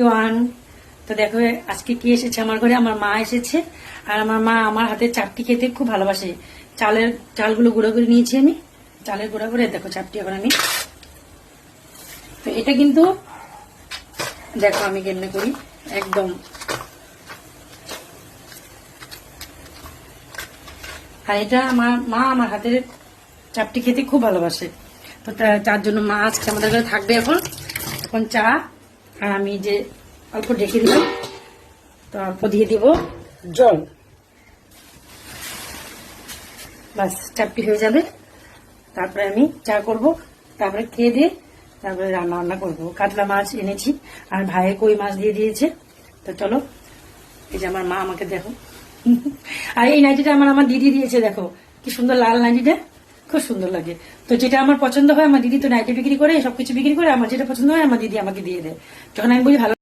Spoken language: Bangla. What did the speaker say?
ওয়ান। তো দেখো আজকে কি এসেছে আমার ঘরে, আমার মা এসেছে। আর আমার মা আমার হাতে চাপটি খেতে খুব ভালোবাসে। চালগুলো গুঁড়ো করে নিয়েছি আমি, চালের গুঁড়ো করে দেখো চাপটি এখন আমি। তো এটা কিন্তু দেখো আমি কেমনে করি একদম। আর এটা আমার মা আমার হাতের চাপটি খেতে খুব ভালোবাসে। তো তার জন্য মা আজকে আমাদের ঘরে থাকবে। এখন চা আর আমি যে অল্প ঢেকে দিলাম, তো অল্প দিয়ে দিব জল, বাস চাপটি হয়ে যাবে। তারপরে আমি চা করব, তারপরে খেয়ে দিয়ে তারপরে রান্না বান্না করবো। কাতলা মাছ এনেছি আর ভাইয়ে কই মাছ দিয়ে দিয়েছে। তো চলো, এই যে আমার মা আমাকে দেখো। আর এই নাইটিটা আমার দিদি দিয়েছে, দেখো কি সুন্দর লাল নাইটিটা, খুব সুন্দর লাগে। তো যেটা আমার পছন্দ হয়, আমার দিদি তো নাইটি বিক্রি করে, সবকিছু বিক্রি করে, আমার যেটা পছন্দ হয় আমার দিদি আমাকে দিয়ে দেয়। যখন আমি বলি ভালো